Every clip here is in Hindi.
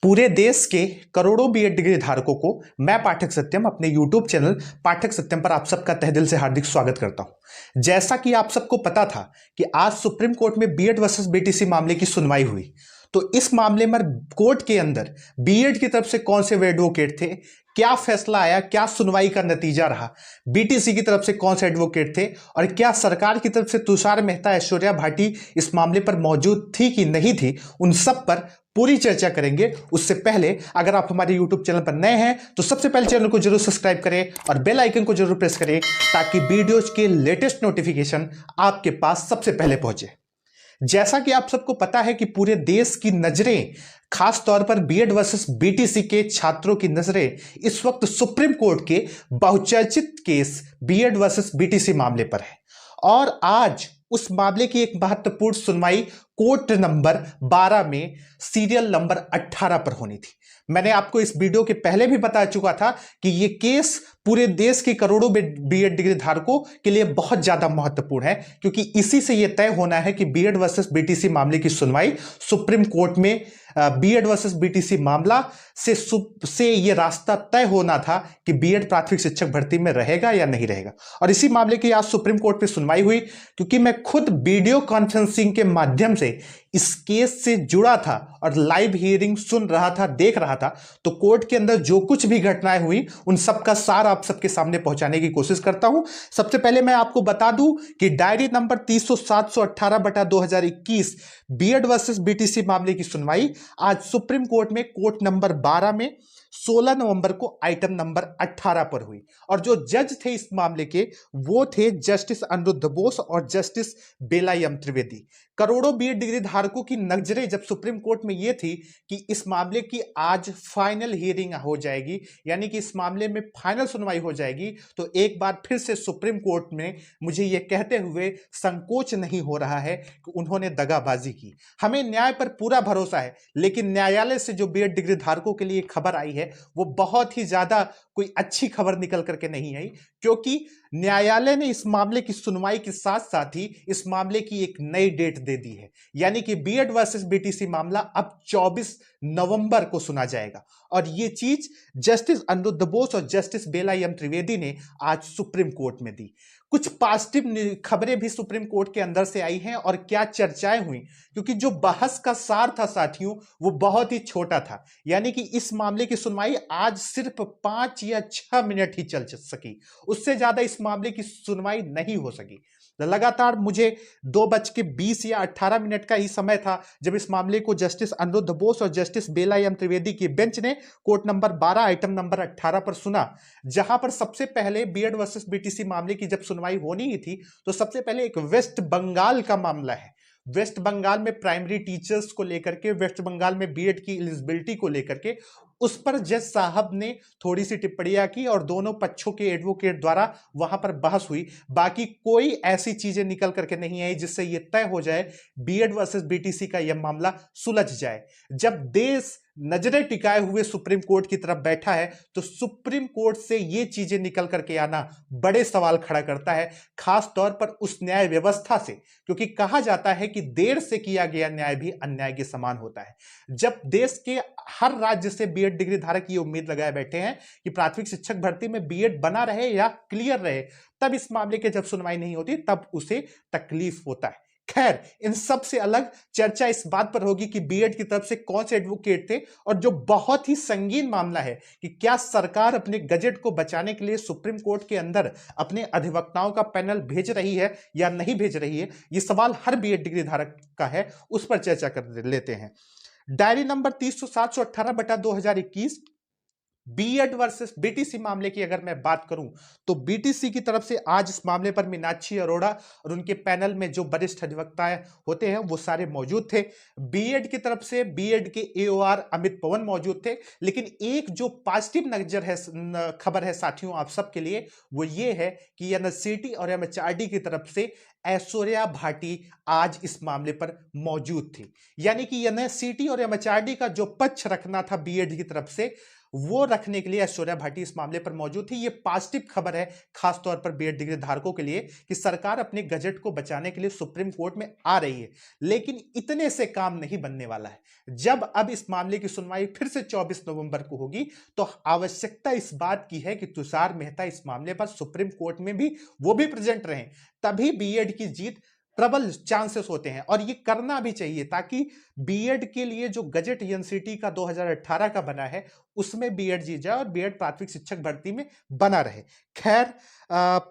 पूरे देश के करोड़ों बीएड डिग्री धारकों को मैं पाठक सत्यम अपने यूट्यूब चैनल पाठक सत्यम पर आप सबका तहे दिल से हार्दिक स्वागत करता हूं। जैसा कि आप सबको पता था कि आज सुप्रीम कोर्ट में बीएड वर्सेस बीटीसी मामले की सुनवाई हुई, तो इस मामले में कोर्ट के अंदर बीएड की तरफ से कौन से एडवोकेट थे, क्या फैसला आया, क्या सुनवाई का नतीजा रहा, बीटीसी की तरफ से कौन से एडवोकेट थे और क्या सरकार की तरफ से तुषार मेहता, ऐश्वर्या भाटी इस मामले पर मौजूद थी कि नहीं थी, उन सब पर पूरी चर्चा करेंगे। उससे पहले अगर आप हमारे यूट्यूब चैनल पर नए हैं तो सबसे पहले चैनल को जरूर सब्सक्राइब करें और बेल आइकन को जरूर प्रेस करें ताकि वीडियोज के लेटेस्ट नोटिफिकेशन आपके पास सबसे पहले पहुंचे। जैसा कि आप सबको पता है कि पूरे देश की नजरें, खास तौर पर बीएड वर्सेस बीटीसी के छात्रों की नजरें इस वक्त सुप्रीम कोर्ट के बहुचर्चित केस बीएड वर्सेस बीटीसी मामले पर है और आज उस मामले की एक महत्वपूर्ण सुनवाई कोर्ट नंबर 12 में सीरियल नंबर 18 पर होनी थी। मैंने आपको इस वीडियो के पहले भी बता चुका था कि यह केस पूरे देश के करोड़ों बीएड डिग्री धारकों के लिए बहुत ज्यादा महत्वपूर्ण है, क्योंकि इसी से यह तय होना है कि बीएड वर्सेस बीटीसी मामले की सुनवाई सुप्रीम कोर्ट में बीएड वर्सेस बीटीसी मामला से यह रास्ता तय होना था कि बीएड प्राथमिक शिक्षक भर्ती में रहेगा या नहीं रहेगा। और इसी मामले की आज सुप्रीम कोर्ट में सुनवाई हुई, क्योंकि मैं खुद वीडियो कॉन्फ्रेंसिंग के माध्यम से इस केस से जुड़ा था और लाइव हियरिंग सुन रहा था, देख रहा था। तो कोर्ट के अंदर जो कुछ भी घटनाएं हुई उन सब का सार आप सबके सामने पहुंचाने की कोशिश करता हूं। सबसे पहले मैं आपको बता दूं कि diary number 300/718/2021 BEd versus BTC मामले की सुनवाई आज सुप्रीम कोर्ट में कोर्ट नंबर 12 में 16 नवंबर को आइटम नंबर 18 पर हुई। और जो जज थे इस मामले के वो थे जस्टिस अनिरुद्ध बोस और जस्टिस बेला एम त्रिवेदी। करोड़ों बीएड डिग्री धारकों की नजरें जब सुप्रीम कोर्ट में यह थी कि इस मामले की आज फाइनल हियरिंग हो जाएगी, यानी कि इस मामले में फाइनल सुनवाई हो जाएगी, तो एक बार फिर से सुप्रीम कोर्ट में मुझे यह कहते हुए संकोच नहीं हो रहा है कि उन्होंने दगाबाजी की। हमें न्याय पर पूरा भरोसा है, लेकिन न्यायालय से जो बीएड डिग्री धारकों के लिए खबर आई है वो बहुत ही ज्यादा कोई अच्छी खबर निकल करके नहीं आई, क्योंकि न्यायालय ने इस मामले की सुनवाई के साथ साथ ही इस मामले की एक नई डेट दे दी है, यानी कि बीएड वर्सेस बीटीसी मामला अब 24 नवंबर को सुना जाएगा। और यह चीज जस्टिस अनिरुद्ध बोस और जस्टिस बेला एम त्रिवेदी ने आज सुप्रीम कोर्ट में दी। कुछ पॉजिटिव खबरें भी सुप्रीम कोर्ट के अंदर से आई हैं और क्या चर्चाएं हुई, क्योंकि जो बहस का सार था साथियों वो बहुत ही छोटा था, यानी कि इस मामले की सुनवाई आज सिर्फ 5 या 6 मिनट ही चल सकी, उससे ज्यादा इस मामले की सुनवाई नहीं हो सकी। लगातार मुझे 2:20 या 18 मिनट का ही समय था जब इस मामले को जस्टिस अनिरुद्ध बोस और जस्टिस बेला एम त्रिवेदी की बेंच ने कोर्ट नंबर 12 आइटम नंबर 18 पर सुना, जहां पर सबसे पहले बीएड वर्सेस बीटीसी मामले की जब सुनवाई होनी ही थी तो सबसे पहले एक वेस्ट बंगाल का मामला है। वेस्ट बंगाल में प्राइमरी टीचर्स को लेकर के, वेस्ट बंगाल में बीएड की एलिजिबिलिटी को लेकर के उस पर जज साहब ने थोड़ी सी टिप्पणियां की और दोनों पक्षों के एडवोकेट द्वारा वहां पर बहस हुई। बाकी कोई ऐसी चीजें निकल करके नहीं आई जिससे यह तय हो जाए बीएड वर्सेस बीटीसी का यह मामला सुलझ जाए। जब देश नजरें टिकाए हुए सुप्रीम कोर्ट की तरफ बैठा है तो सुप्रीम कोर्ट से ये चीजें निकल करके आना बड़े सवाल खड़ा करता है, खास तौर पर उस न्याय व्यवस्था से, क्योंकि कहा जाता है कि देर से किया गया न्याय भी अन्याय के समान होता है। जब देश के हर राज्य से बीएड डिग्री धारक ये उम्मीद लगाए बैठे हैं कि प्राथमिक शिक्षक भर्ती में बीएड बना रहे या क्लियर रहे, तब इस मामले की जब सुनवाई नहीं होती तब उसे तकलीफ होता है। खैर, इन सब से अलग चर्चा इस बात पर होगी कि बीएड की तरफ से कौन से एडवोकेट थे और जो बहुत ही संगीन मामला है कि क्या सरकार अपने गजेट को बचाने के लिए सुप्रीम कोर्ट के अंदर अपने अधिवक्ताओं का पैनल भेज रही है या नहीं भेज रही है। यह सवाल हर बीएड डिग्री धारक का है, उस पर चर्चा कर लेते हैं। Diary number 300/718/2021 BEd versus BTC मामले की अगर मैं बात करूं तो बीटीसी की तरफ से आज इस मामले पर मीनाक्षी अरोड़ा और उनके पैनल में जो वरिष्ठ अधिवक्ता होते हैं वो सारे मौजूद थे। बीएड की तरफ से बीएड के एओआर अमित पवन मौजूद थे। लेकिन एक जो पॉजिटिव नजर है, खबर है साथियों आप सबके लिए, वो ये है कि एनसीटी और एमएचआरडी की तरफ से ऐश्वर्या भाटी आज इस मामले पर मौजूद थी। यानी कि एनसीटी और एमएचआरडी का जो पक्ष रखना था बीएड की तरफ से वो रखने के लिए ऐश्वर्या भाटी इस मामले पर मौजूद थी। ये पॉजिटिव खबर है खासतौर पर बीएड डिग्री धारकों के लिए कि सरकार अपने गजट को बचाने के लिए सुप्रीम कोर्ट में आ रही है। लेकिन इतने से काम नहीं बनने वाला है। जब अब इस मामले की सुनवाई फिर से 24 नवंबर को होगी तो आवश्यकता इस बात की है कि तुषार मेहता इस मामले पर सुप्रीम कोर्ट में भी वो भी प्रेजेंट रहें, तभी बीएड की जीत प्रबल चांसेस होते हैं। और ये करना भी चाहिए ताकि बीएड के लिए जो गजट एनसीटी का 2018 का बना है उसमें बीएड जीत जाए और बीएड प्राथमिक शिक्षक भर्ती में बना रहे। खैर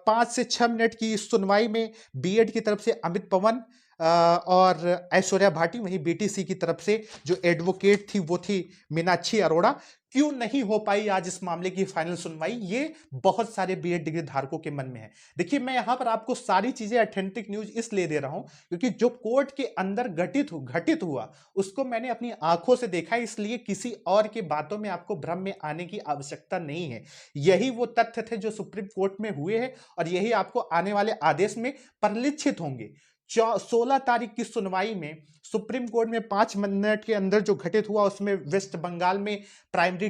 5 से 6 मिनट की इस सुनवाई में बीएड की तरफ से अमित पवन और ऐश्वर्या भाटी, वहीं बीटीसी की तरफ से जो एडवोकेट थी वो थी मीनाक्षी अरोड़ा। क्यों नहीं हो पाई आज इस मामले की फाइनल सुनवाई, ये बहुत सारे बीएड डिग्री धारकों के मन में है। देखिए, मैं यहां पर आपको सारी चीजें ऑथेंटिक न्यूज इसलिए दे रहा हूं क्योंकि जो कोर्ट के अंदर घटित हुआ उसको मैंने अपनी आंखों से देखा, इसलिए किसी और की बातों में आपको भ्रम में आने की आवश्यकता नहीं है। यही वो तथ्य थे जो सुप्रीम कोर्ट में हुए हैं और यही आपको आने वाले आदेश में परिलक्षित होंगे। 16 तारीख की सुनवाई में सुप्रीम कोर्ट में 5 मिनट के अंदर जो घटित हुआ उसमें वेस्ट बंगाल में प्राइमरी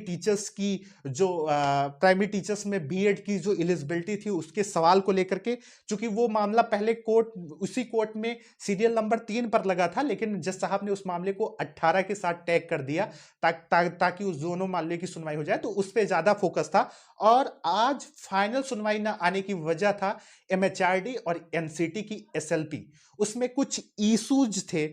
टीचर्स में बीएड की जो एलिजिबिलिटी थी उसके सवाल को लेकर के, चूंकि वो मामला पहले उसी कोर्ट में सीरियल नंबर 3 पर लगा था, लेकिन जज साहब ने उस मामले को 18 के साथ टैग कर दिया ताकि उस दोनों मामले की सुनवाई हो जाए, तो उस पर ज्यादा फोकस था। और आज फाइनल सुनवाई ना आने की वजह था एमएचआरडी और एनसीटी की एसएलपी, उसमें कुछ इश्यूज थे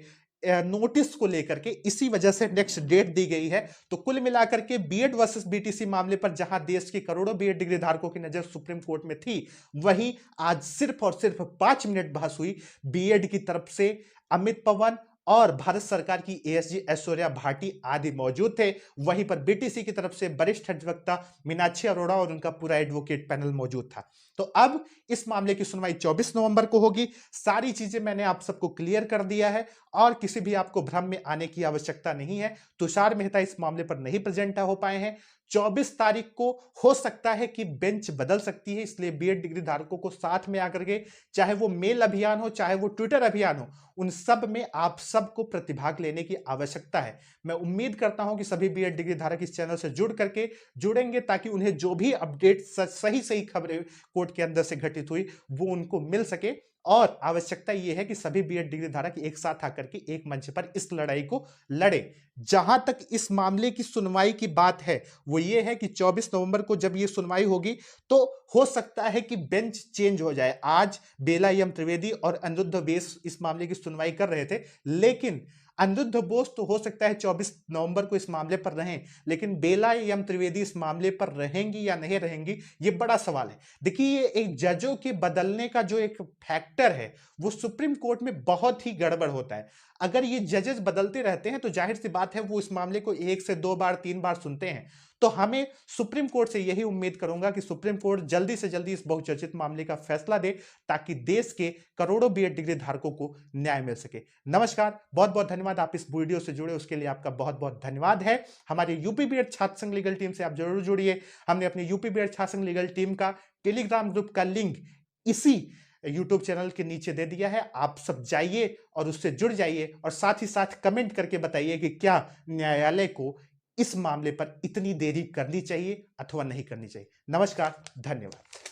नोटिस को लेकर के, इसी वजह से नेक्स्ट डेट दी गई है। तो कुल मिलाकर के बीएड वर्सेस बीटीसी मामले पर जहां देश के करोड़ों बीएड डिग्री धारकों की नजर सुप्रीम कोर्ट में थी, वहीं आज सिर्फ और सिर्फ 5 मिनट बहस हुई। बीएड की तरफ से अमित पवन और भारत सरकार की एएसजी ऐश्वर्या भाटी आदि मौजूद थे, वहीं पर बीटीसी की तरफ से वरिष्ठ अधिवक्ता मीनाक्षी अरोड़ा और उनका पूरा एडवोकेट पैनल मौजूद था। तो अब इस मामले की सुनवाई 24 नवंबर को होगी। सारी चीजें मैंने आप सबको क्लियर कर दिया है और किसी भी आपको भ्रम में आने की आवश्यकता नहीं है। तुषार मेहता इस मामले पर नहीं प्रेजेंट हो पाए हैं। 24 तारीख को हो सकता है कि बेंच बदल सकती है, इसलिए बीएड डिग्री धारकों को साथ में आकर के, चाहे वो मेल अभियान हो चाहे वो ट्विटर अभियान हो, उन सब में आप सबको प्रतिभाग लेने की आवश्यकता है। मैं उम्मीद करता हूं कि सभी बीएड डिग्री धारक इस चैनल से जुड़ेंगे ताकि उन्हें जो भी अपडेट सही खबरें कोर्ट के अंदर से घटित हुई वो उनको मिल सके। और आवश्यकता यह है कि सभी बीएड डिग्री धारक एक साथ आकर के एक मंच पर इस लड़ाई को लड़े। जहां तक इस मामले की सुनवाई की बात है वो ये है कि 24 नवंबर को जब ये सुनवाई होगी तो हो सकता है कि बेंच चेंज हो जाए। आज बेला एम त्रिवेदी और अनिरुद्ध बोस इस मामले की सुनवाई कर रहे थे, लेकिन अनिरुद्ध बोस तो हो सकता है 24 नवंबर को इस मामले पर रहें, लेकिन बेला एम त्रिवेदी इस मामले पर रहेंगी या नहीं रहेंगी ये बड़ा सवाल है। देखिए, ये एक जजों के बदलने का जो एक फैक्टर है वो सुप्रीम कोर्ट में बहुत ही गड़बड़ होता है। अगर ये जजेस बदलते रहते हैं तो जाहिर सी बात है वो इस मामले को 1 से 2 बार 3 बार सुनते हैं। तो हमें सुप्रीम कोर्ट से यही उम्मीद करूंगा कि सुप्रीम कोर्ट जल्दी से जल्दी इस बहुचर्चित मामले का फैसला दे ताकि देश के करोड़ों बीएड डिग्री धारकों को न्याय मिल सके। नमस्कार, बहुत बहुत धन्यवाद। आप इस वीडियो से जुड़े उसके लिए आपका बहुत बहुत धन्यवाद है। हमारे यूपी बीएड छात्र संघ लीगल टीम से आप जरूर जुड़िए। हमने अपनी यूपी बीएड छात्र संघ लीगल टीम का टेलीग्राम ग्रुप का लिंक इसी यूट्यूब चैनल के नीचे दे दिया है, आप सब जाइए और उससे जुड़ जाइए और साथ ही साथ कमेंट करके बताइए कि क्या न्यायालय को इस मामले पर इतनी देरी करनी चाहिए अथवा नहीं करनी चाहिए। नमस्कार, धन्यवाद।